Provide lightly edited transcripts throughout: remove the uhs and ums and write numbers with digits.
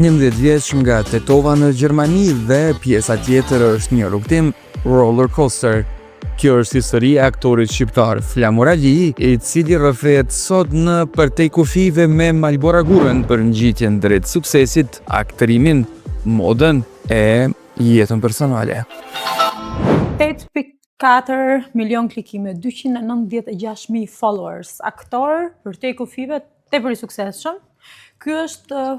11 vjeç nga Tetova në Gjermani dhe pjesa tjetër është një rrugtim roller coaster. Kjo është historia e aktorit shqiptar Flamur Ali, i cili rrëfet sot në përtej kufive me Malbora Gurën për ngjitjen drejt suksesit, aktrimin, modën e jetën personale. 8.4 milion klikime, 296.000 followers, aktor përtej kufive, tepër i suksesshëm. Ky është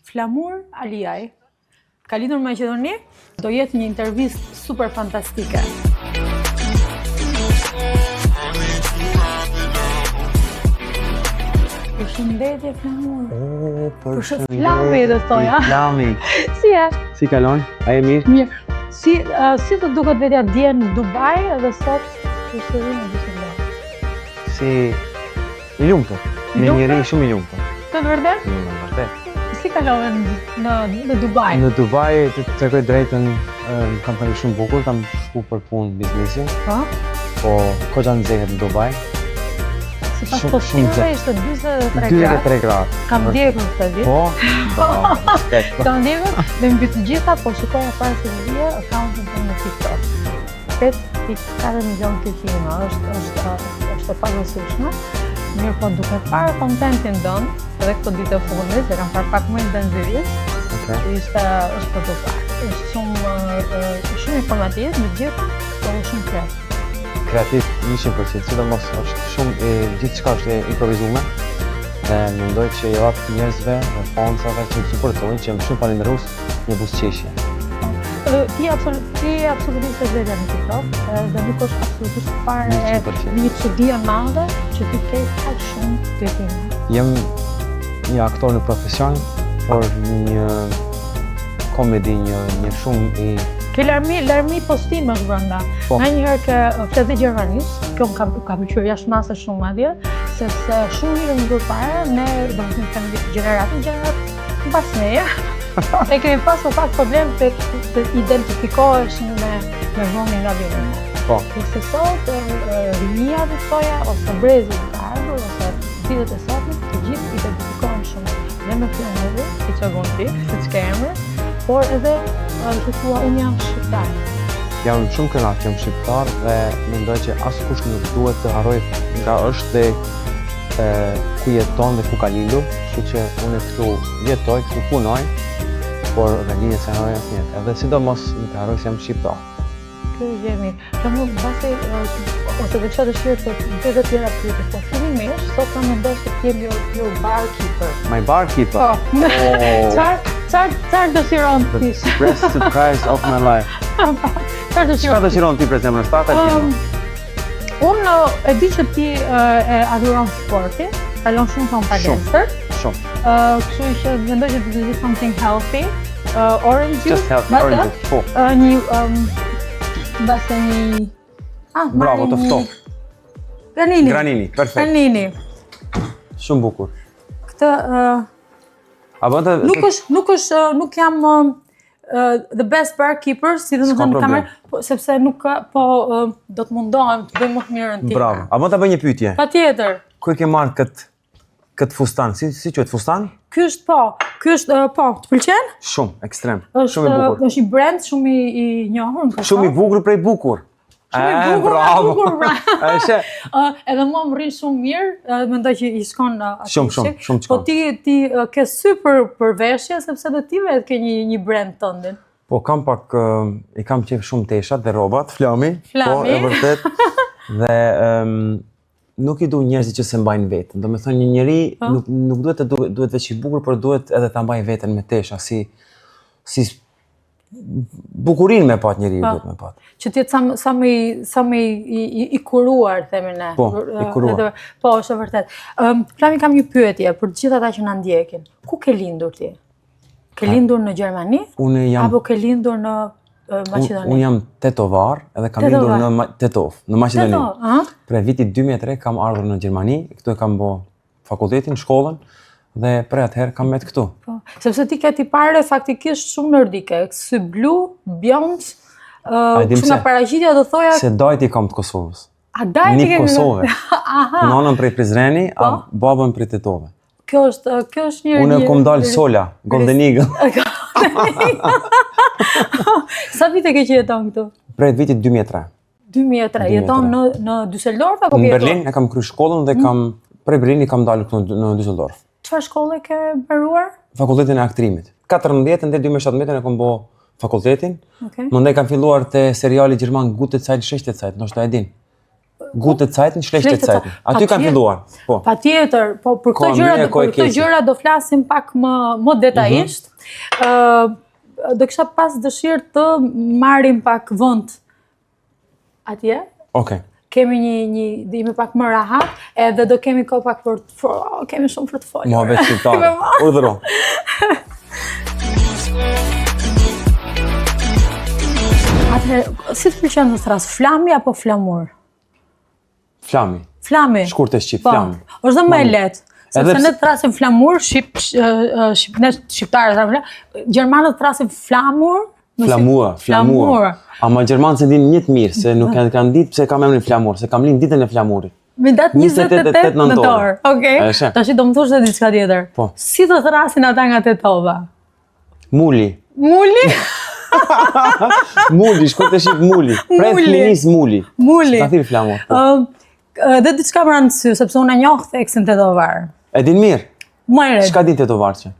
Flamur Aliaj. Ka lindur në Maqedoni, do jetë një intervistë super fantastike. Përshëndetje Flamur. Përshëndetje. Flami do thoja. Flami. Si je? Si kalon? A je mirë? Mirë. Si të duket vetja dje në Dubai edhe sot është rinë në Düsseldorf? Si i lumtur. Një njeri shumë i lumtur. Të vërtet? Vërtet. Si kalove në Dubai? Në Dubai, të tregoj drejtën, kam qenë shumë bukur, kam shku për punë biznesi. Po koxa nxehet në Dubai. Sipas postimeve ishte 43 gradë. 43 gradë. Kam ndjekur këtë ditë. Po. Kam ndjekur dhe mbi të gjitha po shikoja para se vija accountin tonë në TikTok. 8.4 milion klikime, është e pabesueshme. Mirë po duke parë kontentin tonë, edhe këtë ditë e fundit, e kam parë pak më intensivist. Është për të parë. Është shumë informativ, në gjithë, po shumë kreativ. Kreativ 100%, sidomos është shumë gjithçka është e improvisuar. Dhe mendoj që i jap njerëzve dhe fansave që më suportojnë, që jam shumë falënderues një buzëqeshje. Ti absolutisht e vetja në TikTok, dhe nuk është absolutisht fare një çudi e madhe që ti ke kaq shumë klikime. Jam një aktor në profesion, por një komedi, një shumë i... Ke larmi postimesh brenda. Nga njëherë ke fletë gjermanisht, kjo ka pëlqyer jashtëmase shumë atje, sepse shumë mirë më përpara, ne do të themi gjeneratën mbas neje. E kemi pasur pak problem të identifikohesh me vendin nga vjen. Po. Kurse sot rinia të thoja ose brezi të ardhur ose ditët e sotme, të gjithë identifikohen shumë dhe me Flamurin, siç e von ti, siç ke emrin, por edhe që thua unë jam shqiptar. Jam shumë kënaq që jam shqiptar dhe mendoj që askush nuk duhet të harroj nga është dhe ku jeton dhe ku ka lindur, kështu që unë këtu jetoj, këtu punoj, por nga linja se harroj asnjëherë. Edhe sidomos nuk e harroj se jam shqiptar. Kjo është mirë. Flamur, mbasi ose do kisha dëshirë të bëj tjera pyetje, po fillimisht sot kam mendosur të jem your barkeeper. My barkeeper. Po. Çfarë dëshiron ti? Best surprise of my life. Çfarë dëshiron ti për zemrën stata? Unë e di që ti e adhuron sportin, kalon shumë ton palestër. Shumë. Kështu që mendoj që do të bëj something healthy. Orange juice. Just healthy orange juice. Po. Bravo, të ftohtë. Granini, perfekt. Granini. Shumë bukur. Këtë nuk jam the best barkeeper, si dhe në thënë kamerë, sepse nuk do të mundohem të bëj më të mirën ti. Bravo. A mund ta bëj një pyetje? Patjetër. Ku e ke marrë këtë fustan? Si quhet fustan? Ky është të pëlqen? Shumë, ekstrem. Shumë i bukur. Është një brand shumë i njohur. Shumë i bukur prej bukur. Bravo. Është. Edhe mua më rrin shumë mirë, mendoj që i shkon aty. Shumë shkon. Po ti ke super përveshje sepse do ti vetë ke një brand tëndin. Po kam pak i kam qef shumë teshat dhe rrobat, Flami. Po e vërtet. Dhe nuk i du njerëzit që se mbajnë vetën. Do me thonë një njeri nuk duhet veç i bukur, por duhet edhe ta mbajnë veten me tesha, si bukurin me pat njeri duhet me pat. Që t'jetë sa më i kuruar, themi ne. Po, i kuruar. Po, është e vërtet. Flami, kam një pyetje për të gjithë ata që na ndjekin. Ku ke lindur ti? Ke lindur në Gjermani? Apo ke lindur në Maqedoni? Unë jam tetovar edhe kam lindur në Tetov, në Maqedoni. Pre vitit 2003 kam ardhur në Gjermani, këtu e kam bo fakultetin, shkollën, dhe prej atëherë kam met këtu. Sepse ti ke tipare faktikisht shumë nordike, sy blu, bjond, që nga paraqitja do thoja... Se dajti kam të Kosovës. A dajti kemi... Një Kosovë. Nonën prej Prizreni, a babën prej Tetove. Kjo është një... Unë kom dalë sola, Golden Eagle. Sa vite ke që jeton këtu? Prej vitit 2003. 2003, jeton në Düsseldorf apo Në Berlin e kam kryer shkollën dhe prej Berlini kam dalë këtu në Düsseldorf. Çfarë shkolle ke mbaruar? Fakultetin e aktrimit. 14 deri 2017 e kam bë fakultetin. Okay. Mandej kam filluar te seriali gjerman Gute Zeit, Schlechte Zeit, ndoshta e din. Gute Zeiten, Schlechte Zeiten. Aty kam filluar. Po. Patjetër, po për këto gjëra do flasim pak më detajisht. Do kisha pas dëshirë të marrim pak vend atje. Okej. Kemi jemi pak më rahat, edhe do kemi kohë pak kemi shumë për të folur. Mua vetë shqiptare. Urdhëro. Atëherë, si të pëlqen të thras, flami apo flamur? Flami. Flami. Shkurt e shqip, flami. Është dhe më e lehtë. Sepse ne thrasim flamur, ne shqiptarët, gjermanët thrasin flamur. Flamur. Ama gjermanët se din një të mirë, se nuk kanë ditë pse kam emrin flamur, se kam lind ditën e flamurit. Me datë 28 nëntor. Okej. Tash do më thosh edhe diçka tjetër. Po. Si do thrasin ata nga Tetova? Muli. Muli? Muli, shkurt e shqip muli. Prej flinis muli. Muli. Ka thirr flamur. Dhe diçka më rëndë sy, sepse unë njoh theksin tetovar. E din mirë? Më e re. Çka din tetovarçe?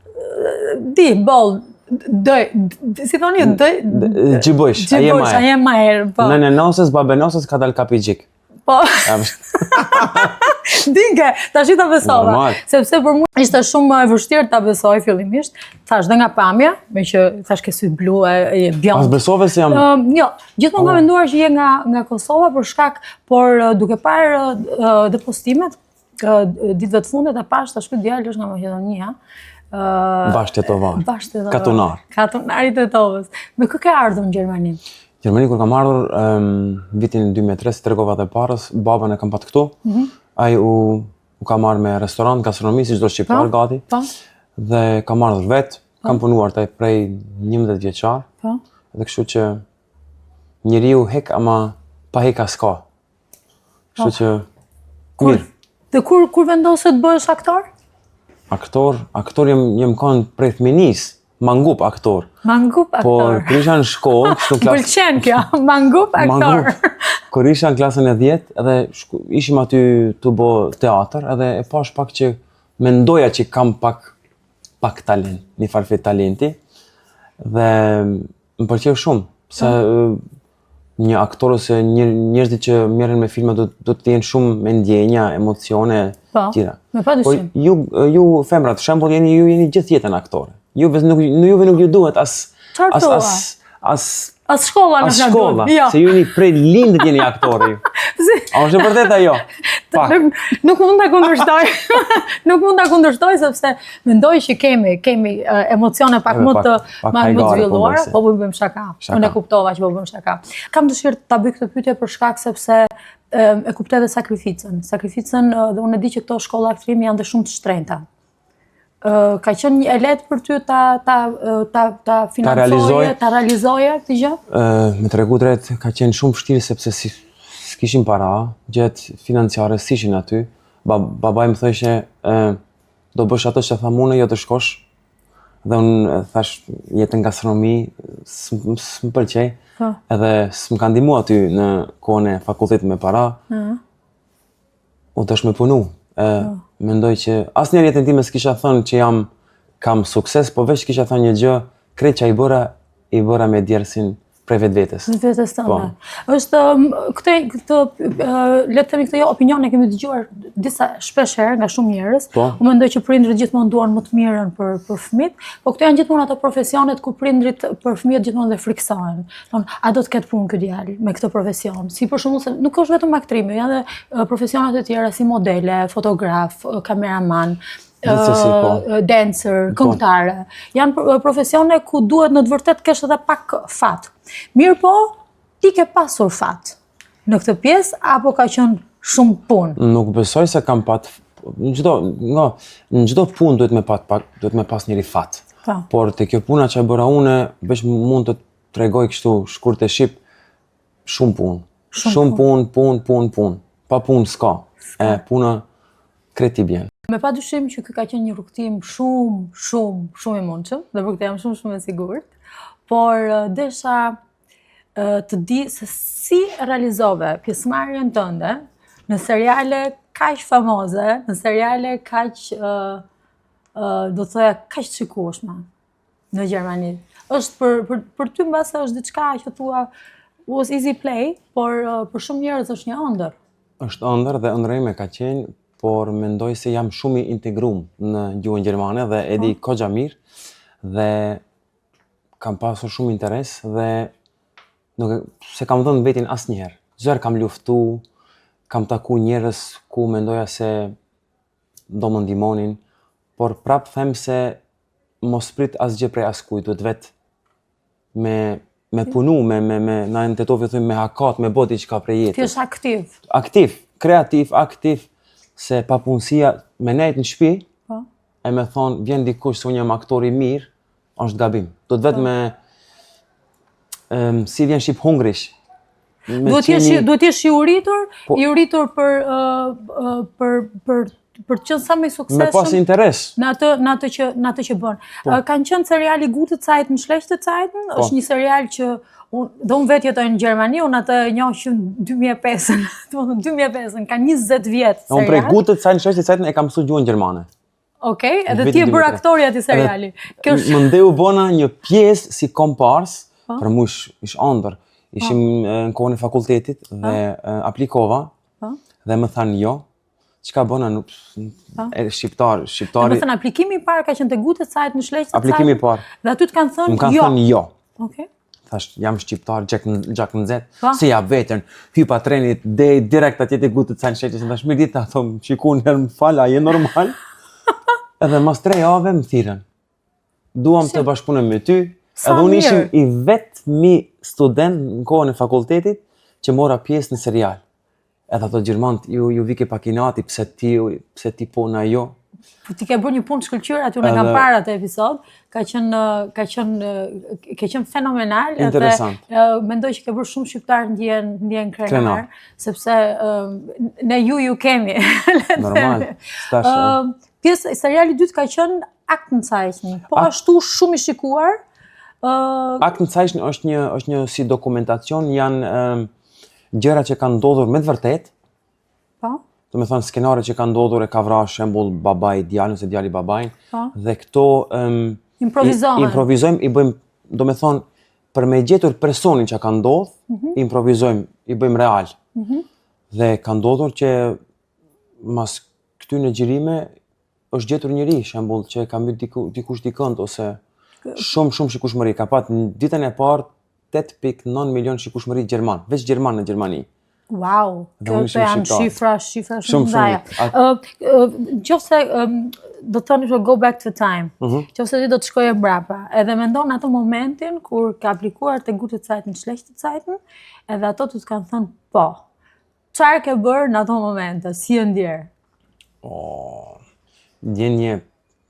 Di, boll. Si thoni, Gjibësh, a je ma herë, po. Në nosës, babenosës ka dal kapi gjik. Po. Dinke, tash ta besova. Sepse për mua ishte shumë e vështirë ta besoj fillimisht. Thash dhe nga pamja, me që thash ke sy blu e bjond. As besove se jam... Jo, gjithmonë kam menduar që je nga Kosova për shkak, por duke parë dhe postimet, ditëve të fundet e pash, tash ky djalë është nga Maqedonia. Bash Tetova. Katunar. Katunari Tetovës. Me kë ke ardhur në Gjermani? Gjermani kur kam ardhur vitin 2003, si tregova dhe parës, babën e kam pat këtu. Ai u ka marrë me restorant, gastronomi, si çdo shqiptar gati. Dhe kam ardhur vet, kam punuar taj prej 11 vjeçar. Dhe kështu që njeriu hek ama pa hek as ka. Kështu që mirë. Dhe kur vendose të bëhesh aktor? Aktor jem kanë prej fëminis, mangup aktor. Mangup aktor. Por kur isha në shkollë, kështu në klasë... Pëlqen kjo, mangup aktor. Kur isha në klasën e 10, edhe ishim aty të bo teatr, edhe e pash pak që mendoja që kam pak talent, një farfet talenti. Dhe më pëlqeu shumë, se një aktor ose njerëzit që merren me filma do të jenë shumë me ndjenja, emocione, tjera. Me padyshim. Por ju femrat, për shembull, ju jeni gjithë jetën aktore. Juve nuk ju duhet as shkolla nuk na duhet. Se ju jeni prej lindët jeni aktorë ju. A është e vërtetë ajo? Nuk mund ta kundërshtoj. Nuk mund ta kundërshtoj sepse mendoj që kemi emocione pak më të zhvilluara, po bëjmë shaka. Unë e kuptova që po bëjmë shaka. Kam dëshirë ta bëj këtë pyetje për shkak sepse e kuptoj dhe sakrificën. Sakrificën dhe unë e di që këto shkolla aktrimi janë dhe shumë të shtrenjta. Ka qenë e lehtë për ty ta financoje, ta realizoje këtë gjë? Me tregu drejt, ka qenë shumë vështirë sepse s'kishim para, gjatë financiare s'ishin aty. Babaj më thëshe, do bësh ato që tham unë, jo të shkosh. Dhe unë thash, jetë në gastronomi, s'më pëlqej. Edhe s'më ka ndihmu aty në kohën e fakultetit me para. Unë tash me punu. Mendoj që asnjëherë jetën time s'kisha thënë që kam sukses, po veç kisha thënë një gjë, krejt që i bëra me djersin prej vetvetes. Vetvetes tënde. Është le të themi këtë opinione kemi dëgjuar disa shpesh herë nga shumë njerëz. Unë mendoj që prindrit gjithmonë duan më të mirën për fëmijët, po këto janë gjithmonë ato profesionet ku prindrit për fëmijët gjithmonë dhe friksohen. A do të ketë punë ky djalë me këtë profesion? Si për shembull, nuk është vetëm aktrimi, janë edhe profesionet e tjera si modele, fotograf, kameraman, dancer, këngëtare. Janë profesione ku duhet në të vërtet kesh edhe pak fat. Mirë po, ti ke pasur fat në këtë pjesë, apo ka qenë shumë punë? Nuk besoj se kam pat... Në çdo punë duhet me pas njëri fat. Por te kjo puna që e bëra une, veç mund të tregoj kështu shkurt e shqip, shumë punë. Shumë punë. Pa punë s'ka. Puna kreti bjen. Me padyshim që ky ka qenë një rrugtim shumë i mundshëm, dhe për këtë jam shumë e sigurt, por desha të di se si realizove pjesëmarrjen tënde në seriale kaq famoze, në seriale kaq do të thoya kaq të shikueshme në Gjermani. Është për ty mbase është diçka që thua was easy play, por për shumë njerëz është një ëndër. Është ëndër dhe ëndrrimi ka qenë, por mendoj se jam shumë i integruar në gjuhën gjermane dhe e di kogja mirë dhe kam pasur shumë interes dhe nuk se kam dhënë vetin asnjëherë. Çdo herë kam luftu, kam taku njerëz ku mendoja se do më ndihmonin, por prap them se mos prit asgjë prej askujt, duhet vetë me punu, na në tetovi thujmë me hakat, me bot diçka prej jetës. Ti është aktiv. Aktiv, kreativ, aktiv, se papunësia me nejt në shtëpi, e me thonë, vjen dikush se unë jam aktor i mirë, është gabim. Do të vetë si vjen shqip hungrish. Duhet jesh i uritur për të qenë sa më i suksesshëm. Me pas interes. Në atë që bën. Kanë qenë seriali Gute Zeiten, Schlechte Zeiten, është një serial që unë vetë jetoj në Gjermani, unë atë njoh që në 2005-ën, domethënë 2005-ën, ka 20 vjet serial. Unë prej Gute Zeiten, Schlechte Zeiten e kam mësuar gjuhën gjermane. Okej, edhe ti e bër aktori aty seriali. Më ndeu bona një pjesë si kompars, për mu ish ëndër. Ishim në kohën e fakultetit dhe aplikova dhe më thanë jo. Çka bëna nuk shqiptari. Do të thënë aplikimi i parë ka qenë te Gute Zeiten, Schlechte Zeiten. Aplikimi i parë. Dhe aty të kanë thënë jo. Më kanë thënë jo. Okej. Thash jam shqiptar, gjak në nxet. Si jap veten, hypa trenit deri direkt atje te Gute Zeiten, Schlechte Zeiten. Tash më ditë thon, shikun herë më fal, a je normal? Edhe mas 3 javë më thirrën. Duam të bashkëpunoj me ty. Edhe unë ishim i vetmi student në kohën e fakultetit që mora pjesë në serial. Edhe ato gjermant, ju vike pakinati, pse ti po na jo. Ti ke bërë një punë shkëlqyer aty, unë kam parë atë episod, ka qenë fenomenal. Interesant. Mendoj që ke bërë shumë shqiptar ndjen krenar, sepse ne ju kemi. Normal. Pjesë seriali i dytë ka qenë Aktenzeichen, po ashtu shumë i shikuar. Aktenzeichen është një si dokumentacion, janë gjëra që kanë ndodhur me të vërtet. Po. Do me thonë skenare që kanë ndodhur, e ka vrarë shembull babai djalin ose djali babain. Dhe këto improvizojmë, i bëjmë, do me thonë, për me gjetur personin që ka ndodhur, improvizojmë, i bëjmë real. Dhe ka ndodhur që mas këtyre gjirime është gjetur njëri, shembull, që ka mbyt dikush dikënd ose shumë shikueshmëri. Ka pat në ditën e parë 8.9 milion shikueshmëri gjerman, veç gjerman në Gjermani. Wow, këto janë shifra shumë ndaja. Nëse do të thoni go back to time, nëse ti do të shkoje mbrapa, edhe mendon atë momentin kur ka aplikuar te Gute Zeiten, Schlechte Zeiten, edhe ato të kanë thënë po. Çfarë ke bërë në ato momente? Si e ndjer? Ndjenje,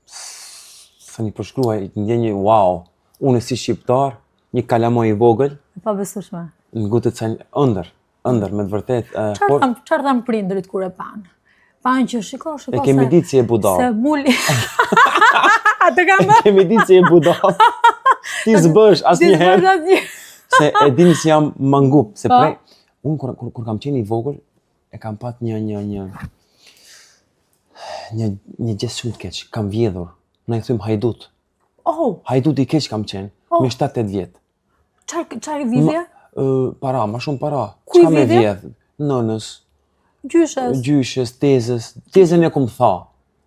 sa një përshkruaj, ndjenje wow, unë si shqiptar, një kalamoj i vogël. Pa besueshme. Në Gute Zeiten, ëndër, me të vërtet. Çfarë thanë prindrit kur e panë? Panë që shiko se... E kemi ditë si e budal. Se muli... Atë kam bërë? E kemi ditë si e budal. Ti s'bësh asnjëherë. Se e dini si jam mangup. Se prej, unë kur kam qenë i vogël, e kam pat një gjë shumë të keq. Kam vjedhur. Ne i thym hajdut. Hajdut i keq kam qenë. Me 7-8 vjet. Çfarë vjedhje? Para, ma shumë para. Ku i Çka me vjedhje? vjedh? Nënës. Gjyshes, tezës. Tezën e kum tha.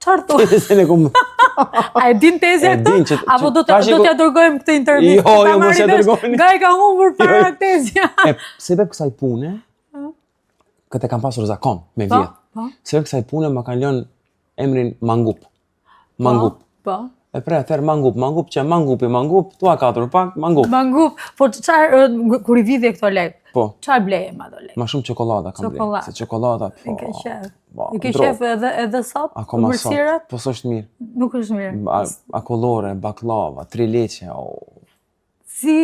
Çfarë thua? Tezën e kum A e din tezja këtë? Apo do t'ja dërgojmë këtë intervistë? Jo, mos ja dërgojni. Nga i ka humbur para tezja. Sebeb kësaj pune, këtë e kam pasur zakon me vjet. Sebeb kësaj pune ma kanë lënë emrin Mangup. Mangup. E pre atëherë mangup, që mangup, tua 4 pak, mangup. Mangup, po çfarë kur i vidhje këto lek? Po. Çfarë bleje me ato lek? Ma shumë çokolada kam bler. Se çokolada. I ke qef. I ke qef edhe sot? Akoma sot. Po s'është mirë. Nuk është mirë. Akollore, baklava, trileçe. Si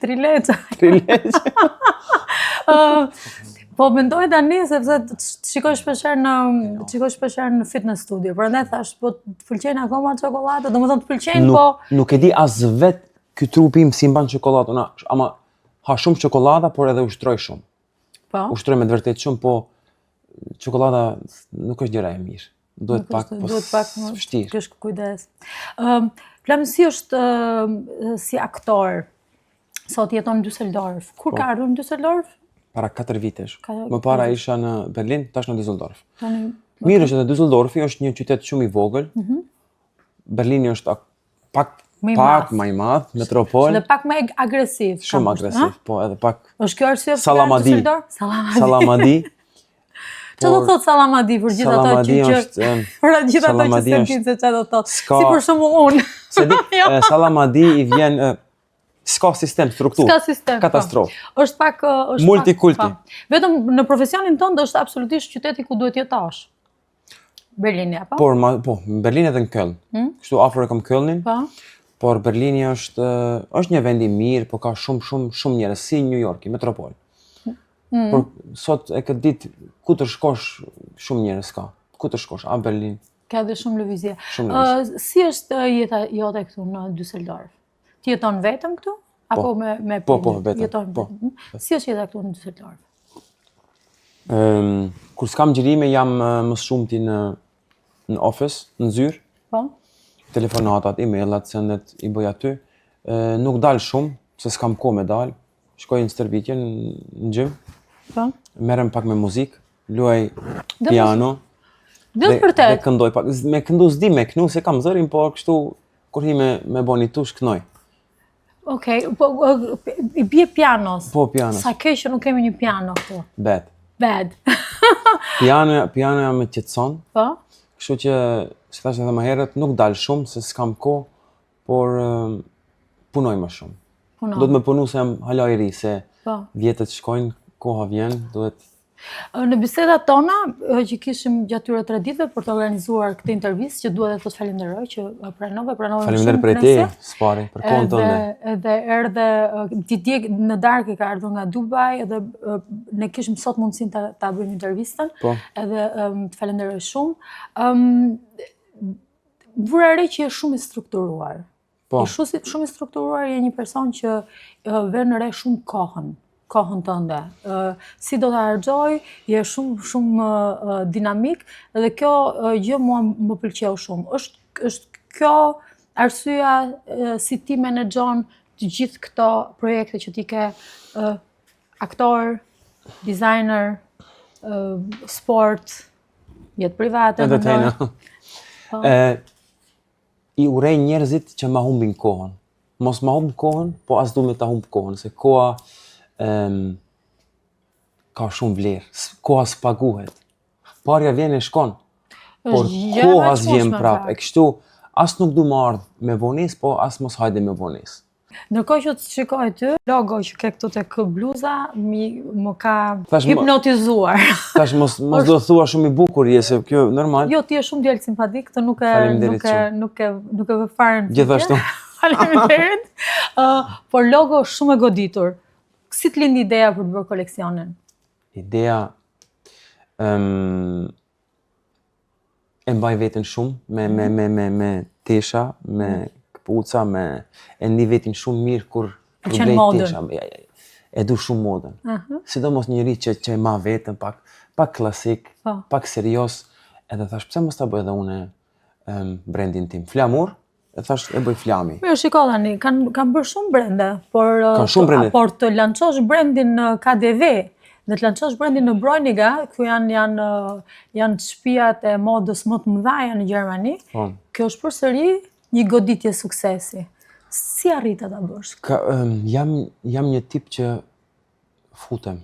trileçe. Po mendoj tani sepse shikoj shpeshherë në fitness studio. Prandaj thash, po të pëlqen akoma çokoladë, domethënë të pëlqen, po nuk e di as vet ky trupi im si mban çokoladën, ama ha shumë çokolada, por edhe ushtroj shumë. po. Ushtroj me të vërtetë shumë, po çokolada nuk është gjëra e mirë. Duhet pak vështirë. Kesh kujdes. Flami, si është si aktor? Sot jeton në Düsseldorf. Kur ka ardhur në Düsseldorf? Para 4 vitesh. Më para isha në Berlin, tash në Düsseldorf. Mirë është edhe Düsseldorfi është një qytet shumë i vogël. Berlini është pak më i madh, metropol. Dhe pak më agresiv. Shumë agresiv, po edhe pak. Është kjo arsye Salamadi. Salamadi. Ço do thot Salamadi për gjithë ato që për gjithë ato që se din se çfarë do thot. Si për shembull unë. Se di, Salamadi i vjen s'ka sistem, strukturë. S'ka sistem. Katastrofë. Është pak multikulti. Vetëm në profesionin tënd është absolutisht qyteti ku duhet jetosh. Berlini apo? Po, Berlin edhe në Köln. Kështu afër e kam Kölnin. Po. Por Berlini është një vend i mirë, po ka shumë njerëz si New York, metropol. Por sot e këtë ditë ku të shkosh shumë njerëz ka. Ku të shkosh? A Berlin? Ka dhe shumë lëvizje. Si është jeta jote këtu në Düsseldorf? Ti jeton vetëm këtu? Apo me Po, vetëm. Si është jeta këtu në Düsseldorf? Kur s'kam xhirime jam më shumti në office, në zyrë. Po. Telefonatat, e-mailat, sendet i bëj aty. Nuk dal shumë, se s'kam kohë me dal. Shkoj në stërvitje në gjym. Po. Merrem pak me muzikë, luaj piano. Dhe vërtet. Dhe këndoj pak. Me këndu s'di me kënu, se kam zërin, po kështu kur hi me boni tush kënoj. Okej, po i bie pianos. Po, pianos. Sa keq që nuk kemi një piano këtu. Bad. Piano jam me qetson. Po. Kështu që, si thash edhe më herët, nuk dal shumë se s'kam kohë, por punoj më shumë. Do të më punu se jam hala i ri, se vjetët shkojnë, koha vjen, duhet. Në bisedat tona që kishim gjatë këtyre 3 ditëve për të organizuar këtë intervistë, që duhet të të falenderoj që pranove Faleminderit për te, s'pari, për kohën tënde. Edhe erdhe, ti djeg në darkë ka ardhur nga Dubai, edhe ne kishim sot mundësin ta bëjmë intervistën, edhe të falenderoj shumë. Vura re që je shumë i strukturuar. Je shumë i strukturuar, je një person që vën re shumë kohën tënde. Si do të harxoj, je shumë dinamik, dhe kjo gjë mua më pëlqeu shumë. Është kjo arsyeja si ti menaxhon të gjithë këto projekte që ti ke, aktor, designer, sport, jetë private, I urej njerëzit që ma humbin kohën. Mos ma humb kohën, po as du me ta humb kohën, se koha ka shumë vlerë. Koha s'paguhet. Parja vjen e shkon, por koha s'vjen prap. E kështu, as nuk du më ardhë me vonis, po as mos hajde me vonis. Ndërkohë që të shikoj ty, logo që ke këtu tek bluza, më ka hipnotizuar. Tash mos do thua shumë i bukur, se kjo normal. Jo, ti je shumë djalë simpatik, këtë nuk e vë fare në gjithashtu. Faleminderit. Por logo është shumë e goditur. Si të lindi ideja për të bërë koleksionin? Ideja e mbaj veten shumë me tesha, me këpuca, e ndi vetin shumë mirë kur blej tesha. E du shumë modën. Sidomos njëri që e ma vetën, pak klasik, pak serios, edhe thash, pse mos ta bëj edhe une brandin tim? Flamur, e thash, e bëj Flami. Mirë, shiko tani, kanë bërë shumë brende, por të lançosh brandin në KDV, dhe të lançosh brandin në Brojniga, ku janë shtëpiat e modës më të mëdha në Gjermani, kjo është përsëri një goditje suksesi. Si arrita ta bësh? Jam një tip që futem.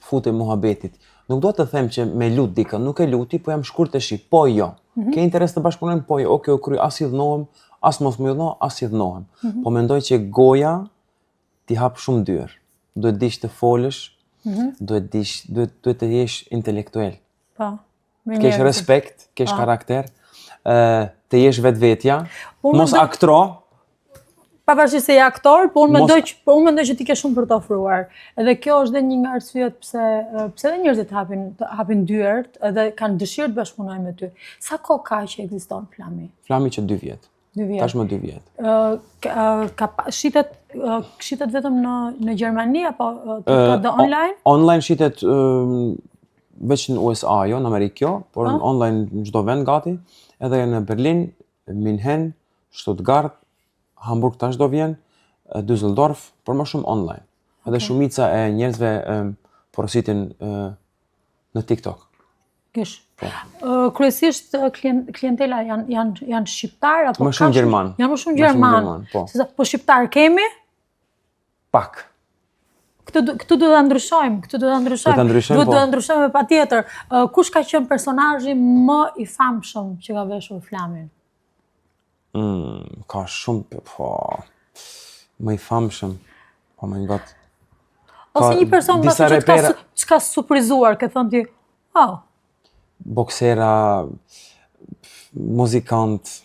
Futem muhabetit. Nuk do të them që me lut dikën, nuk e luti, po jam shkurt e shi. Po jo. Ke interes të bashkëpunojmë? Po jo. Oke, kry, as i dhnohem, as mos më dhnohem, as i dhnohem. Po mendoj që goja ti hap shumë dyrë. Duhet dish të folësh, duhet të jesh intelektuel. Kesh respekt, kesh karakter, të jesh vetvetja, mos aktro, pavarësisht se je aktor, po unë mendoj që ti ke shumë për të ofruar. Edhe kjo është dhe një nga arsyet pse edhe njerëzit hapin dyert edhe kanë dëshirë të bashkëpunojnë me ty. Sa kohë ka që ekziston Flami? Flami që 2 vjet. 2 vjet. Tashmë 2 vjet. Shitet vetëm në Gjermani apo dhe online? Online shitet veç në USA jo, në Amerikë jo, por online në çdo vend gati, edhe në Berlin, München, Stuttgart, Hamburg tash do vjen, Düsseldorf, por më shumë online. Edhe shumica e njerëzve porositin në TikTok. Kish. Kryesisht klientela janë shqiptar apo më shumë gjerman. Janë më shumë gjerman. Po shqiptar kemi? Pak. Këtu do ta ndryshojmë, Duhet ta ndryshojmë patjetër. Kush ka qenë personazhi më i famshëm që ka veshur Flamin? Ka shumë, më i famshëm. Oh my god. Ose një person që ka surprizuar, ke thënë ti, boksera, muzikant,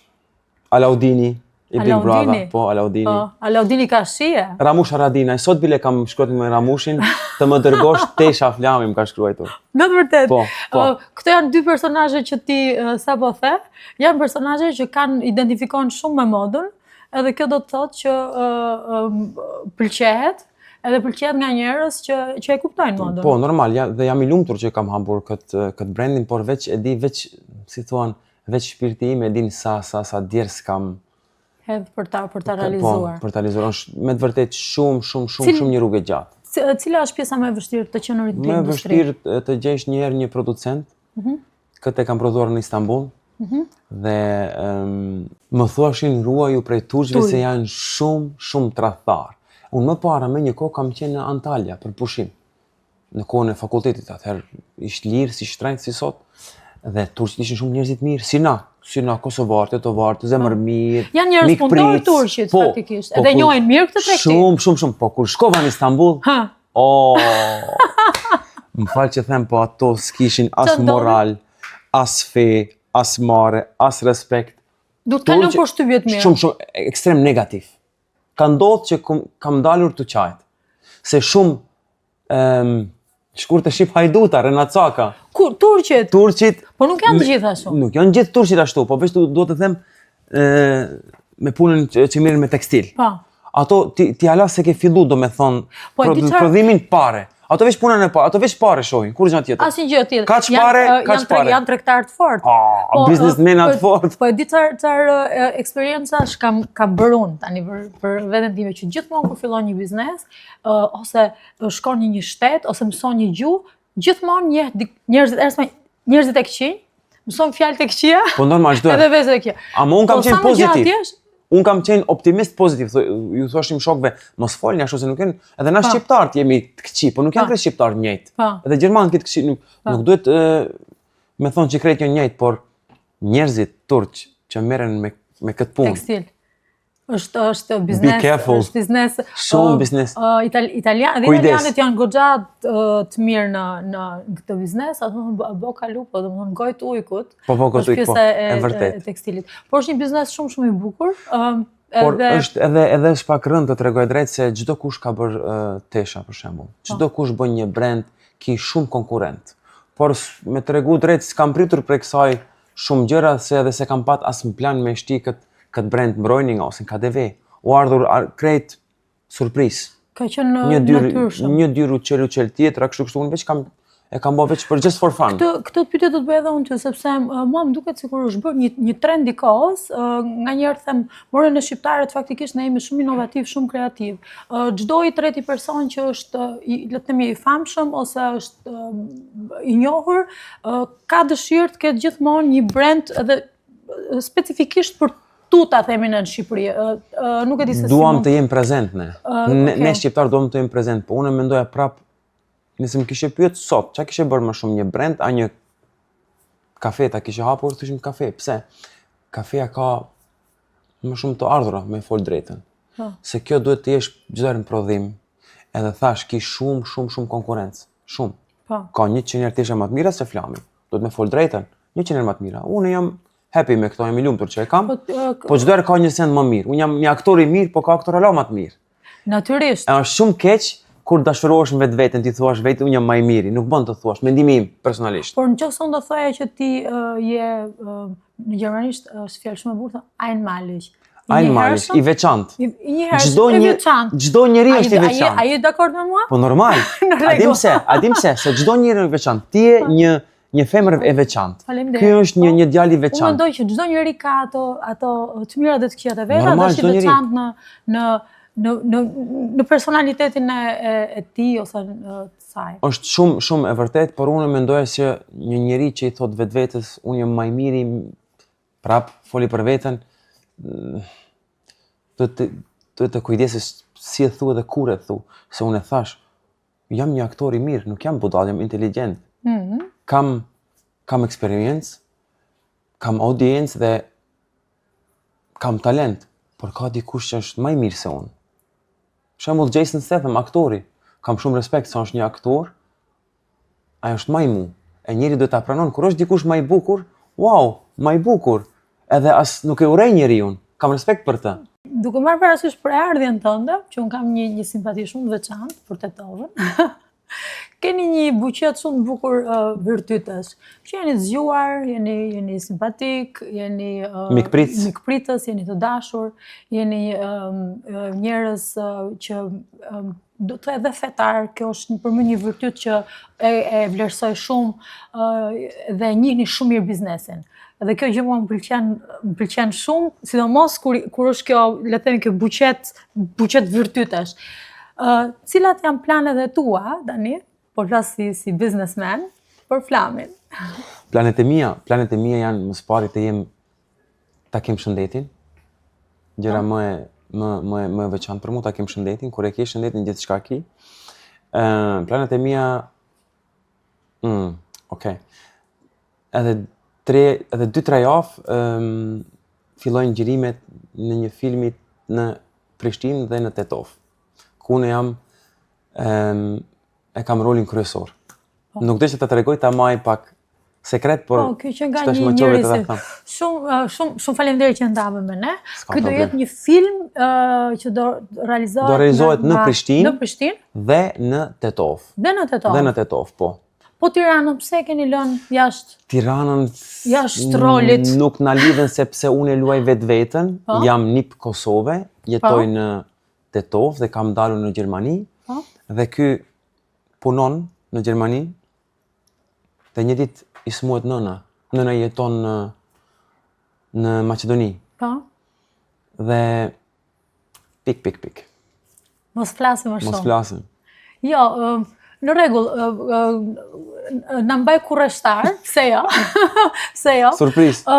Alaudini, i Big Brother, po Alaudini. Alaudini ka shije? Ramush Haradina, sot bile kam shkruar me Ramushin të më dërgosh Tesha Flami më ka shkruar. Në të vërtet. Po. Këto janë 2 personazhe që ti sapo the, janë personazhe që identifikojnë shumë me modën, edhe kjo do të thotë që pëlqehet, edhe pëlqehet nga njerëz që e kuptojnë modën. Po, normal, dhe jam i lumtur që kam hapur këtë brandin, por veç si thuan, veç shpirti im e din sa djerës kam hedh për ta realizuar. Po, për ta realizuar. Është me të vërtet shumë një rrugë gjatë. Cila është pjesa më e vështirë të qenurit në industri? Më vështirë të gjesh një producent. Këtë e kam prodhuar në Istanbul. Dhe më thuashin ruaju prej turqëve se janë shumë tradhtar. Unë më para me një kohë kam qenë në Antalya për pushim. Në kohën e fakultetit, atëherë ishtë lirë, si shtrenjtë, si sot. Dhe turqët ishin shumë njerëzit mirë, si na Kosovartë, Tovartë, zemër mirë, janë njerëz punëtor turqit faktikisht. Edhe njohin mirë këtë tregti. Shumë, po kur shkova në Istanbul, më falë që them, po ato s'kishin as moral, as fe, as mare, as respekt. Du të kalon për shtypjet mirë. Shumë, ekstrem negativ. Ka ndodhë që kam dalur të qajtë. Se shumë shkur të shqip hajduta, Renat Saka. Kur? Turqit? Turqit. Po nuk janë të gjithë ashtu? Nuk janë gjithë turqit ashtu, po veç duhet të them me punën që mirën me tekstil. Ato ti ala se ke fillu do me thonë prodhimin pare. Ato veç punën e pare, ato veç pare shohin, kur gjë tjetër. Asnjë gjë tjetër. Kaç pare? Janë tregtar të fortë. Biznesmenat të fortë. Po e di çfarë eksperiencash kam bërë unë tani për veten time që gjithmonë kur fillon një biznes, ose shkon në një shtet, ose mëson një gjuhë, gjithmonë njeh njerëzit e këqij, mëson fjalë të këqija. Po normal çdo. Edhe vezë e këqija. Ama unë kam qenë pozitiv. Unë kam qenë optimist pozitiv, ju thoshim shokve, mos folni ashtu se nuk janë, edhe na shqiptarët jemi të këqij, po nuk janë krejt shqiptarë njëjtë. Edhe gjermanët këtë këqij, nuk duhet me thonë që krejt janë njëjtë, por njerëzit turq që merren me këtë punë. Tekstil. Është biznes, është biznes. Shumë biznes. Italianët janë goxha të mirë në këtë biznes, ato boka lupo, domethënë gojë të ujkut. Po gojë të ujkut, po, e vërtet. Tekstilit. Por është një biznes shumë i bukur. Por është edhe është pak rënd të tregoj drejt se çdo kush ka bërë tesha për shembull. Çdo kush bën një brand, ki shumë konkurrent. Por me tregu drejt s'kam pritur prej kësaj shumë gjëra se edhe se kam pat as në plan me shti këtë brand mbrojning ose në KDV. U ardhur krejt surprizë. Ka qenë natyrshëm. Një dyru qelu tjetër, kështu unë veç e kam bërë veç për just for fun. Këtë pyetje do të bëj edhe unë ty, sepse mua më duket sikur është bërë një trend i kohës, nganjëherë them, more në shqiptarët faktikisht ne jemi shumë inovativ, shumë kreativ. Çdo i treti person që është le të themi i famshëm ose është i njohur, ka dëshirë të ketë gjithmonë një brand edhe specifikisht për tuta themin në Shqipëri. Nuk e di se si duam të jem prezent ne. Ne shqiptar duam të jem prezent, po unë mendoja prap nëse më kishe pyet sot, çka kishe bërë më shumë, një brand a një kafe ta kishe hapur, thëshim kafe. Pse? Kafeja ka më shumë të ardhura, me fol drejtën. Se kjo duhet të jesh çdo herë në prodhim. Edhe thash ki shumë konkurrencë, shumë. Ka 100 herë tesha më të mira se Flami. Duhet me fol drejtën, 100 herë më të mira. Unë jam happy me këto, jam I lumtur që e kam. Po çdo herë ka një send më mirë. Unë jam një aktor I mirë, po ka aktor hala më të mirë. Natyrisht. Është shumë keq kur dashurohesh në vetveten, ti thua vetë unë jam më I miri, nuk bën të thuash, mendimi im personalisht. Por nëse unë do thoya që ti je në gjermanisht është fjalë shumë e bukur, einmalig. Einmalig, I veçantë. Një herë I veçantë. Çdo njeri është I veçantë. A je dakord me mua? Po normal. A dim se çdo njeri është I veçantë. Ti je një femër e veçantë. Ky është një djalë I veçantë. Unë mendoj që çdo njeri ka ato të mira dhe të këqija të veta, dhe është I veçantë në personalitetin e tij ose të saj. Është shumë e vërtet, por unë mendoja se një njeri që I thot vetvetes unë jam më I miri, prap foli për veten, duhet të kujdesesh si e thu dhe kur e thu, se unë e thash, jam një aktor I mirë, nuk jam budall, jam inteligent. Kam eksperiencë, kam audiencë dhe kam talent, por ka dikush që është më I mirë se unë. Për shembull Jason Statham, aktori, kam shumë respekt se është një aktor, ai është më I mu. E njeri duhet ta pranon kur është dikush më I bukur, wow, më I bukur. Edhe as nuk e urrej njeriu. Kam respekt për të. Duke marrë parasysh për ardhjen tënde, që unë kam një simpati shumë të veçantë për Tetovën. Keni një buqet shumë bukur virtytesh, që jeni zgjuar, jeni simpatik, jeni mikpritës, jeni të dashur, jeni njerëz që do të edhe fetar, kjo është për më një virtyt që e vlerësoj shumë dhe njihni shumë mirë biznesin. Dhe kjo gjë mua më pëlqen shumë, sidomos kur është kjo, le të themi kjo buqet virtytesh. Cilat janë planet e tua, Dani, por flas si businessman, për Flamin? Planet e mia janë më së pari të ta kem shëndetin. Gjëra më e veçantë për mua ta kem shëndetin, kur e ke shëndetin gjithçka ki. Planet e mia okay. Edhe 2-3 javë fillojnë ngjyrimet në një filmit në Prishtinë dhe në Tetov. Ku unë jam e kam rolin kryesor. Nuk dhe që të tregoj ta maj pak sekret, por kjo që nga një njëri shumë faleminderit që ndave me ne. Ky do jetë një film që do realizohet në Prishtinë dhe në Tetov. Dhe në Tetov, po. Po Tiranën pse keni lënë jashtë? Tiranën jashtë rolit. Nuk na lidhen sepse unë luaj vetveten, jam nip Kosove, jetoj në Tetov dhe kam dalur në Gjermani. Dhe ky punon në Gjermani. Dhe një ditë I smuhet nëna. Nëna jeton në Maqedoni. Dhe pik. Mos flasim më shumë. Mos flasim. Jo, në rregull, na mbaj kurreshtar, pse jo? Pse jo? Surprizë.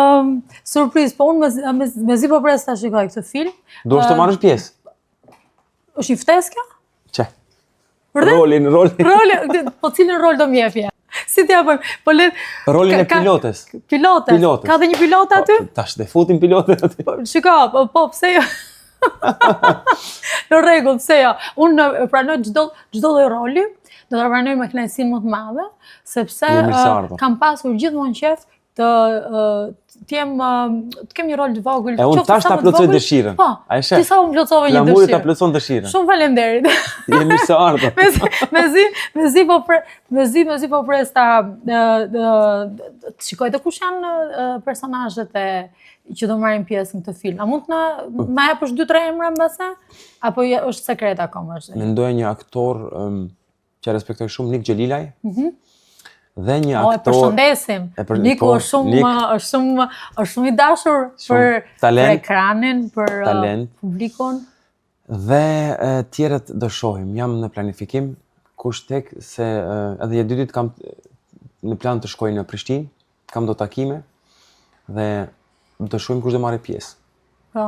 Surprizë, po unë mezi po pres ta shikoj këtë film. Do të marrësh pjesë? Është një ftesë kjo? Çe? Rolin. Po cilin rol do m'jepje? Si t'ja bëjmë? Po rolin e pilotes. Pilotes. Ka dhe një pilot aty? Tash dhe futin pilotet aty. Shiko, po pse jo? Në rregull, pse jo? Unë pranoj çdo lloj roli, do ta pranoj me kënaqësinë më të madhe, sepse kam pasur gjithmonë qejf të kem një rol të vogël. E unë tash ta plotësoj dëshirën. Po, ti sa unë plotësova një dëshirë. Flamuri ta plotëson dëshirën. Shumë faleminderit. Je mirë se ardhe. Mezi po pres ta shikoj të kush janë personazhet që do marrin pjesë në këtë film. A mund të na japësh 2-3 emra mbase? Apo është sekret akoma? Mendoj një aktor që respektoj shumë, Nik Xhelilaj. Dhe një aktor... e përshëndesim. Niku është shumë I dashur për ekranin, për publikun. Dhe tjerët do shohim. Jam në planifikim, kush tek se edhe 2 ditë kam në plan të shkoj në Prishtinë, kam do takime dhe do shohim kush do marrë pjesë. Po.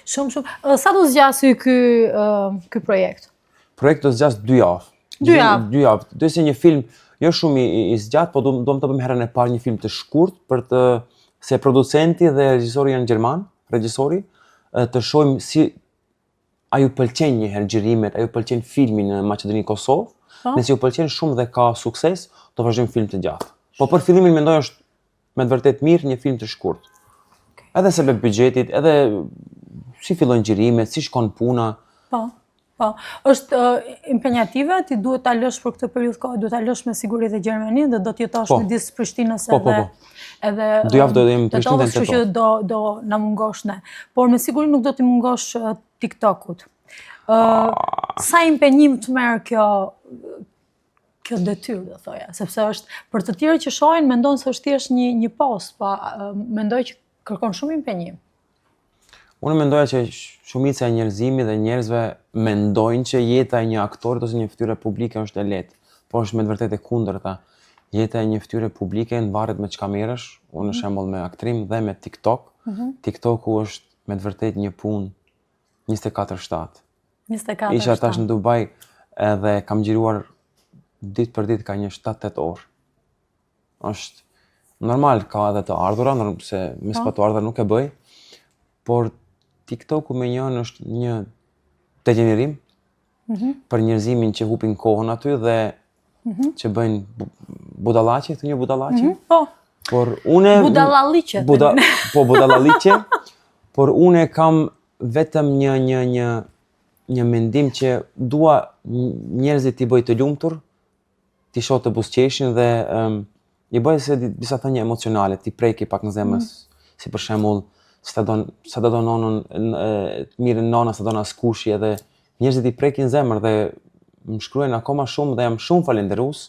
Shumë. Sa do zgjasë ky projekt? Projekti do zgjas 2 javë. 2 javë. Do të një film jo shumë I zgjatë, po do të bëjmë herën e parë një film të shkurt se producenti dhe regjisori janë gjerman, të shohim si a ju pëlqen një herë xhirimet, a ju pëlqen filmi në Maqedoni Kosovë, nëse ju pëlqen shumë dhe ka sukses, do vazhdojmë film të gjatë. Po për fillimin mendoj është me të vërtet mirë një film të shkurt. Edhe se për budgetit, edhe si fillojnë xhirimet, si shkon puna. Po. Është impenjative, ti duhet ta lësh për këtë periudhë kohë, duhet ta lësh me siguri dhe Gjermaninë dhe do të jetosh midis Prishtinës edhe 2 javë do të jem në Prishtinë dhe në Tetovës, kështu që do na mungosh ne. Por me siguri nuk do t'i mungosh TikTokut. Sa impenjim të merr kjo detyrë, do thoja, sepse është për të tjerë që shohin mendon se është thjesht një post, pa mendoj që kërkon shumë impenjim. Unë mendoja që shumica e njerëzimit dhe njerëzve mendojnë që jeta e një aktorit ose një fytyre publike është e lehtë, por është me të vërtetë e kundërta. Jeta e një fytyre publike varet me çka merresh, unë në shembull me aktrim dhe me TikTok. TikToku është me të vërtetë një punë 24/7. 24/7. Isha tash në Dubai edhe kam xhiruar ditë për ditë ka një 7-8 orë. Është normal, ka edhe të ardhura, se mes pa të ardhura nuk e bëj, por TikToku me njën është një degenerim për njerëzimin që hupin kohën aty dhe që bëjnë budallaqe, të një budallaqe. Po. Por une budallaliqe. Po budallaliqe, por une kam vetëm një mendim që dua njerëzit t'i bëj të lumtur, t'i shoh të buzëqeshin dhe i bëj se disa thënie emocionale, t'i preki pak në zemër, si për shembull sa do nonën, mirën nona, sa do na skushi, edhe njerëzit i prekin zemër dhe më shkruajnë akoma shumë dhe jam shumë falendërues.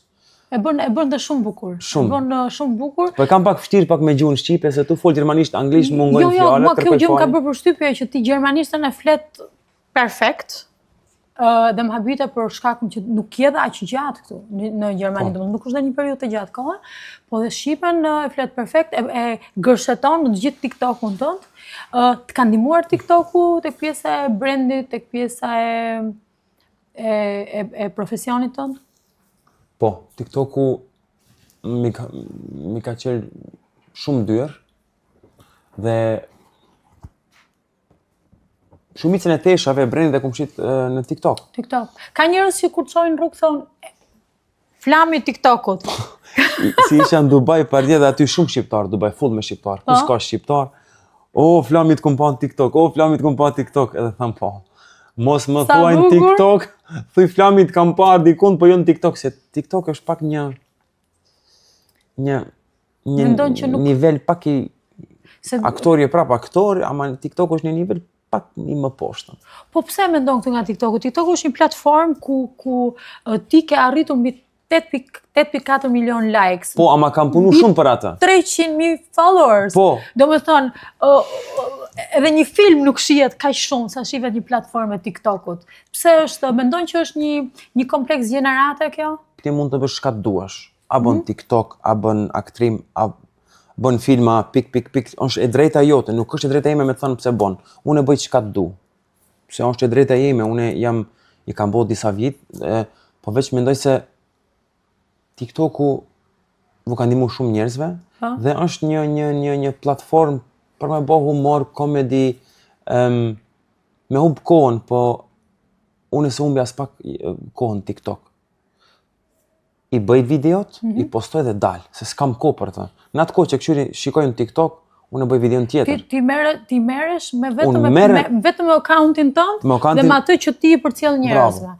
E bën dhe shumë bukur. Shumë. E bën shumë bukur. Po kam pak vështirë pak me gjuhën shqipe se tu fol gjermanisht, anglisht mungojnë fjalët. Mua kjo gjë më ka bërë përshtypje që ti gjermanishtën e flet perfekt. Dhe më habite për shkakun që nuk je dhe aq gjatë këtu në Gjermani, domethënë nuk është dhe një periudhë të gjatë kohe, po dhe shqipen e flet perfekt, e gërsheton në të gjithë TikTokun tënd. Të ka ndihmuar TikToku tek pjesa e brandit, tek pjesa e profesionit tënd? Po, TikToku mi ka qenë shumë dyer dhe shumicën e teshave brendit e kumshit në TikTok. Ka njerëz që kur çojnë rrugë thonë flami TikTokut. Si isha në Dubai pardje dhe aty shumë shqiptar, Dubai full me shqiptar. Kush ka shqiptar? O, flami të kom pa në TikTok, o, flami të kom pa në TikTok. Edhe tham po. Mos më thuaj në TikTok, thuj flami të kam parë dikun, po jo në TikTok, se TikTok është pak një nivel pak i aktori e prap aktor, ama TikTok është një nivel pak i më poshtë. Po pse mendon këtu nga TikToku? TikToku është një platformë ku ti ke arritur mbi 8.4 milion likes. Po, ama kam punu shumë për atë. 300.000 followers. Po. Do me thonë, edhe një film nuk shihet kaq shumë sa shihet një platformë e TikTokut. Pse është, mendon që është një kompleks gjenerate kjo? Ti mund të bësh çka duash. A bën TikTok, a bën aktrim, a bën filma, është e drejta jote, nuk është e drejta ime me të thënë pse bën. Unë e bëj çka du. Pse është e drejta ime, unë i kam bërë disa vit, po veç mendoj se TikToku më ka ndihmuar shumë njerëzve dhe është një platformë për me bë humor, komedi, me humb kohën, po unë se humbi as pak kohën TikTok. I bëj videot, i postoj dhe dal, se s'kam kohë për të. Në atë kohë që shikoj në TikTok, unë bëj videon tjetër. Ti merresh me vetëm me accountin tënd dhe me atë që ti i përcjell njerëzve.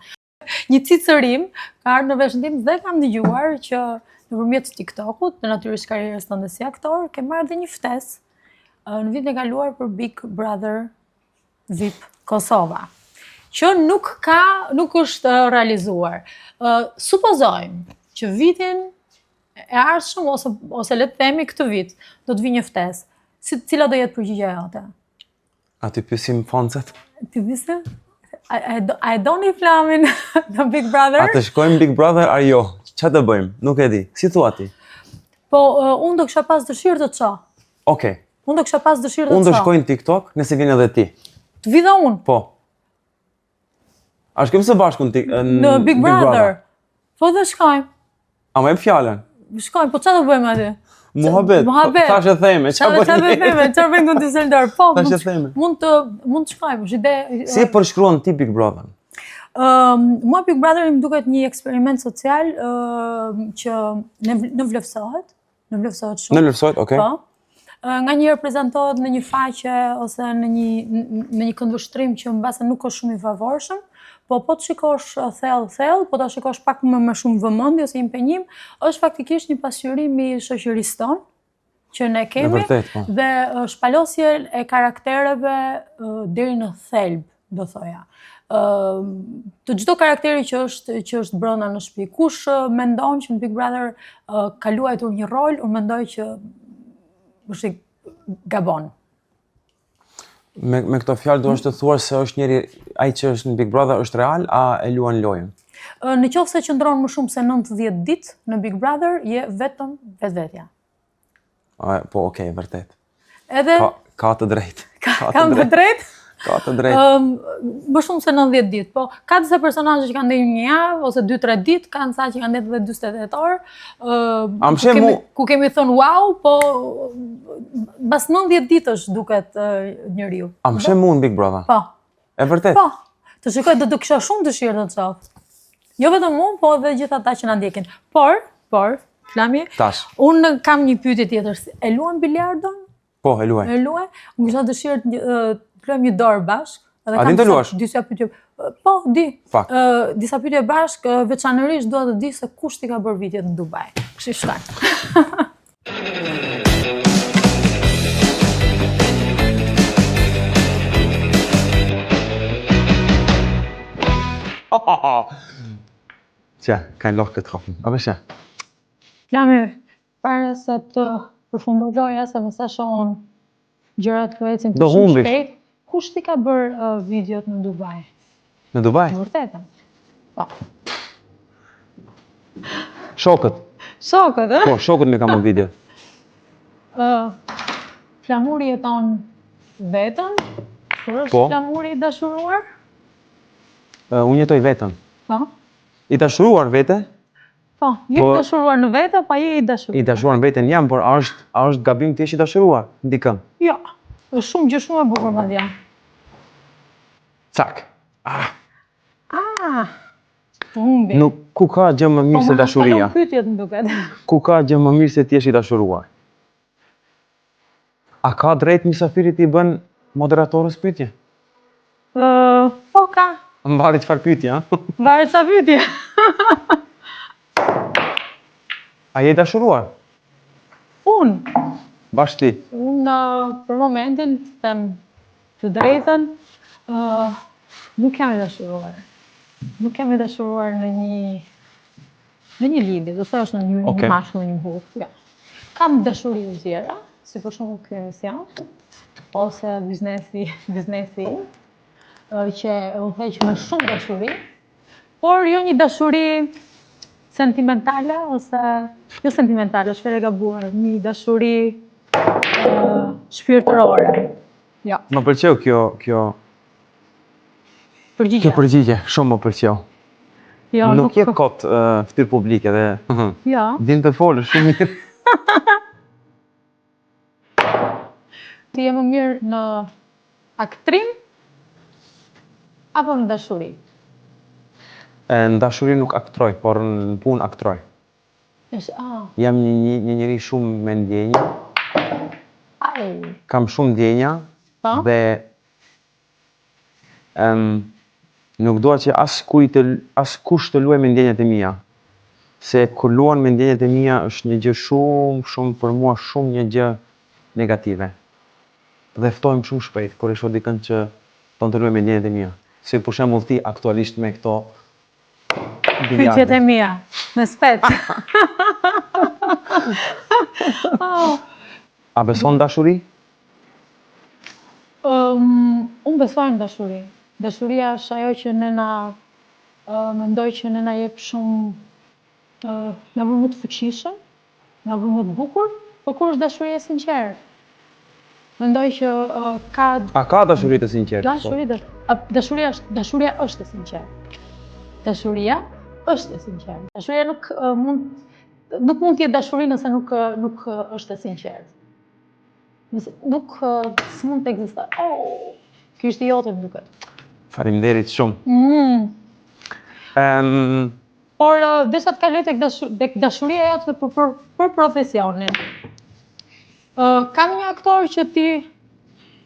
Një cicërim ka ardhur në veshin tim dhe kam dëgjuar që nëpërmjet TikTokut, në natyrisht karrierës tënde si aktor, ke marrë dhe një ftesë në vitin e kaluar për Big Brother VIP Kosova, që nuk është realizuar. Supozojmë që vitin e ardhshëm ose le të themi këtë vit do të vi një ftesë. Cila do jetë përgjigjja jote? A ti pyesim fansat? Ti vise? A e doni flamin në Big Brother? A të shkojmë Big Brother, a jo? Qa të bëjmë? Nuk e di. Si thua ti? Po, unë do kisha pas dëshirë të qa. Okej. Unë do kisha pas dëshirë të qa. Unë do shkojnë TikTok, nëse vjen edhe ti. Të vi dhe unë? Po. A shkojmë së bashku në Big Brother? Po dhe shkojmë. A më jep fjalën? Shkojmë, po qa do bëjmë aty? Muhabet. Thashe theme, qa bëjmë? Qa bëjmë në Düsseldorf? Po, thashe theme. Mund të shkojmë. Si e përshkruan ti Big Brother? Mua Big Brother më duket një eksperiment social që në vlefsohet. Në vlefsohet shumë. Në vlefsohet, okej. Po. nga njëherë prezantohet në një faqe ose në një këndvështrim që mbase nuk është shumë i favorshëm, po të shikosh thellë, po ta shikosh pak më shumë vëmendje ose impenjim, është faktikisht një pasqyrim i shoqërisë tonë që ne kemi dhe shpalosje e karaktereve deri në thelb, do thoja. Të çdo karakteri që është brenda në shtëpi. Kush mendon që në Big Brother ka luajtur një rol, unë mendoj që është gabon. Me këto fjalë do është të thuar se është njëri ai që është në Big Brother është real, a e luan lojën? Në qoftë se qëndron më shumë se 90 ditë në Big Brother, je vetëm vetvetja. Po, okej, vërtet. Edhe ka të drejtë. Kam të drejtë? Ka të drejtë. Më shumë se 90 ditë, po ka disa personazhe që kanë ndenjur një javë ose 2-3 ditë, kanë sa që kanë ndenjur edhe 48 orë. Ku kemi thënë wow, po mbas 90 ditësh duket njeriu. A më shem unë Big Brother? Po. E vërtet? Po. Të shikoj do të kisha shumë dëshirë të çaf. Jo vetëm unë, po edhe gjithë ata që na ndjekin. Por, Flami, unë kam një pyetje tjetër. E luan biliardon? Po, e luaj. E luaj? Unë kisha dëshirë të luajmë një dorë bashkë. A din të luash? Disa pyetje. Po, di. Fakt. Disa pyetje bashkë, veçanërisht dua të di se kush ti ka bërë vitjet në Dubai. Kështu shkaj. Tja, kein Loch getroffen. Aber tja. Flami, para se të përfundoja, se më sa shohën gjërat të ecin të shumë shpejt, kush ti ka bërë videot në Dubai? Në Dubai? Në vërtetën. Po. Shokët. Shokët, e? Po, shokët me ka bërë video. Flamuri jeton vetën? Kur është Flamuri i dashuruar? Unë jetoj vetën. Po? I dashuruar vete? Po, je i dashuruar në vete, pa je i dashuruar? I dashuruar në vetën jam, por a është gabim të jesh i dashuruar? Ndikëm? Jo, është shumë gjë shumë e bukur madje. Cak. Humbi. Nuk, ku ka gjë më mirë se dashuria? Po, pyetjet më duket. Ku ka gjë më mirë se ti jesh i dashuruar? A ka drejt mysafirit i bën moderatorës pyetje? Po ka. Mbari çfarë pyetje, ha? Varet sa pyetje. A je dashuruar? Unë. Bashkë ti? Unë për momentin, them të drejtën, nuk jam i dashuruar. Nuk jam i dashuruar në një lidhje, do thësh në një mashkull, një burrë. Kam dashuri të tjera, si për shembull ky emision, ose biznesi që u heq me shumë dashuri, por jo një dashuri sentimentale, ose jo sentimentale, është fare e gabuar, një dashuri shpirtërore. Ja. Më pëlqeu kjo përgjigje, shumë më pëlqeu. Ja, nuk je kot fytyrë publike dhe ja. Din të folësh shumë mirë. Ti je më mirë në aktrim apo në dashuri? Në dashuri nuk aktroj, por në punë aktroj. Jam një njeri shumë me ndjenja. Kam shumë ndjenja dhe nuk dua që as kush të luaj me ndjenjat e mia. Se kur luan me ndjenjat e mia është një gjë shumë për mua shumë një gjë negative. Dhe ftojmë shumë shpejt kur e shoh dikën që ton të luaj me ndjenjat e mia. Si për shembull ti aktualisht me këto pyetjet e mia, me spet. A beson dashuri? Unë besoj në dashuri. Dashuria është ajo që nëna mendoj që nëna jep shumë na bën më të fuqishëm, na bën më të bukur, por kur është dashuria sinqerë. Mendoj që ka... A ka dashuri të sinqertë? Dashuria është e sinqertë. Dashuria është e sinqertë. Dashuria nuk mund të jetë dashuri nëse nuk është e sinqertë. Nuk s'mund të ekzistojë. Ky është i jote më duket. Faleminderit shumë. Por desha të kaloj tek dashuria jote për profesionin. Kam një aktor që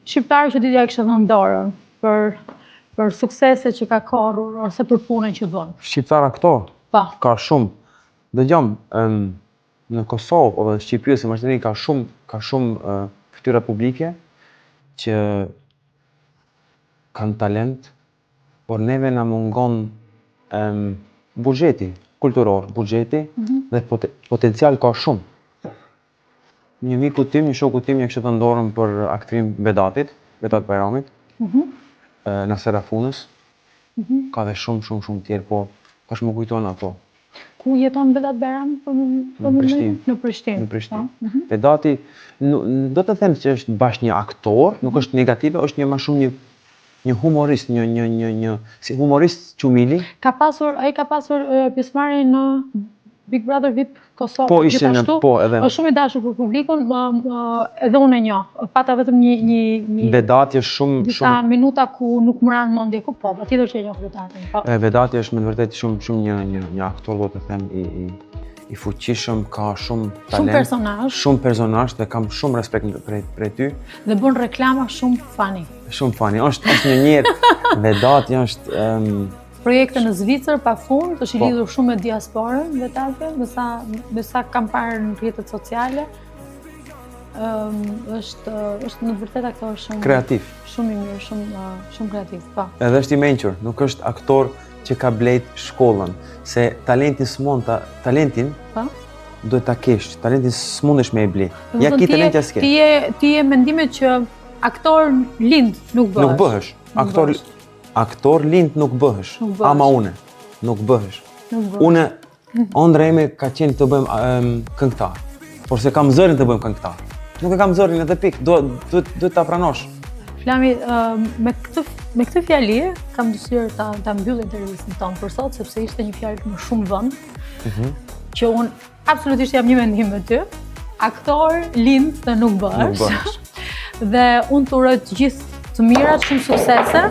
shqiptar që ti ja kishe dhënë dorën për suksese që ka korrur ose për punën që bën. Shqiptar aktor? Po. Ka shumë. Dëgjom, në Kosovë ose në Shqipëri ose Maqedoni ka shumë fytyra publike që kanë talent, por neve na mungon buxheti kulturor, dhe potencial ka shumë. Një miku tim, një shoku tim, ja kishte dhënë dorën për aktrim Vedat Bajramit, në Serafunës. Ka dhe shumë tjerë, po tash më kujton ato. Ku jeton Vedat Bajrami? Në Prishtinë. Vedati, do të them që është bash një aktor, nuk është negative, është më shumë një humorist, si humorist qumili. Ai ka pasur pjesëmarrje në Big Brother VIP Kosovë. Po, ishte edhe. Është shumë i dashur për publikun, edhe unë e njoh. Pata vetëm një Vedati është shumë disa minuta ku nuk më ran mendje ku po, patjetër që e njoh Vedatin. Vedati është me vërtet shumë një aktor, do të them, i fuqishëm, ka shumë talent, shumë personazh dhe kam shumë respekt prej ty. Dhe bën reklama shumë funny. Shumë funny. Është një njerëz. Vedati është projekte në Zvicër pa fund, është i lidhur shumë me diasporën Vedatën, me sa kam parë në rrjetet sociale. Është në vërtet aktor shumë kreativ. Shumë i mirë, shumë kreativ, po. Edhe është i mençur, nuk është aktor që ka blejt shkollën, se talentin talentin duhet ta kesh, talentin s'mundesh me e ble. Ja ki talenti s'ke. Ti je mendimet që aktor lind nuk bëhesh. Nuk bëhesh. Aktor lind nuk bëhesh. Ama une, nuk bëhesh. Une, ëndra ime ka qenë të bëjmë këngëtar, por se kam zërin të bëjmë këngëtar. Nuk e kam zërin edhe pik, duhet ta pranosh. Flami, me këtë fjali kam dëshirë ta mbyll intervistën tonë për sot, sepse ishte një fjalë më shumë vend, që unë absolutisht jam një mendim me ty. Aktor lind dhe nuk bëhesh. Dhe unë të uroj të gjithë të mirat, shumë suksese.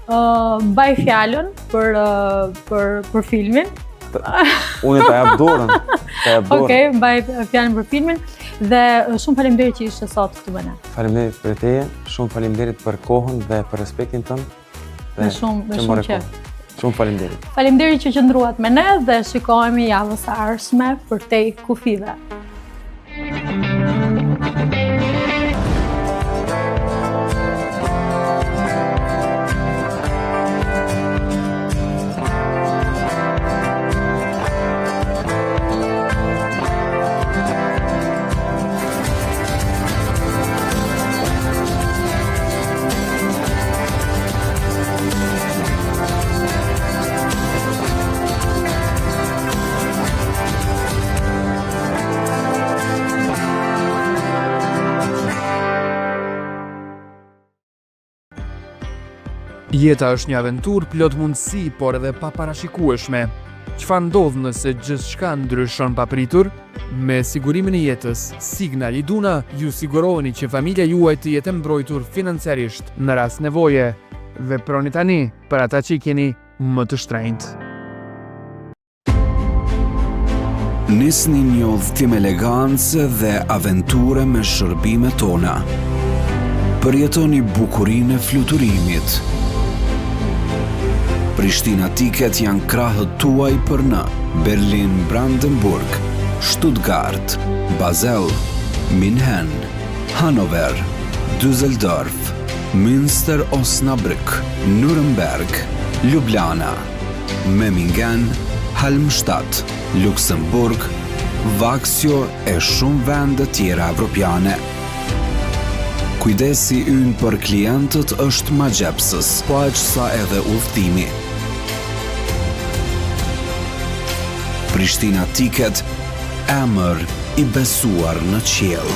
Mbaj fjalën për filmin. Unë ta jap dorën. Okej, mbaj fjalën për filmin dhe shumë faleminderit që ishe sot këtu me ne. Faleminderit për teje, shumë faleminderit për kohën dhe për respektin tënd. Me shumë qejf. Shumë faleminderit. Faleminderit që qëndruat me ne dhe shikohemi javës së ardhshme për Tej Kufive. Jeta është një aventurë plot mundësi, por edhe pa parashikueshme. Çfarë ndodh nëse gjithçka ndryshon papritur? Me sigurimin e jetës, Signal Iduna ju siguroheni që familja juaj të jetë mbrojtur financiarisht në rast nevoje. Veproni tani për ata që i keni më të shtrenjtë. Nisni një udhëtim elegancë dhe aventure me shërbimet tona. Përjetoni bukurinë e fluturimit. Prishtina Ticket janë krahët tuaj për në Berlin, Brandenburg, Stuttgart, Basel, München, Hannover, Düsseldorf, Münster, Osnabrück, Nuremberg, Ljubljana, Memmingen, Halmstad, Luxemburg, Vaksio e shumë vende tjera evropiane. Kujdesi ynë për klientët është magjepsës, po aq sa edhe udhëtimi. Prishtina Ticket, emër i besuar në qiell.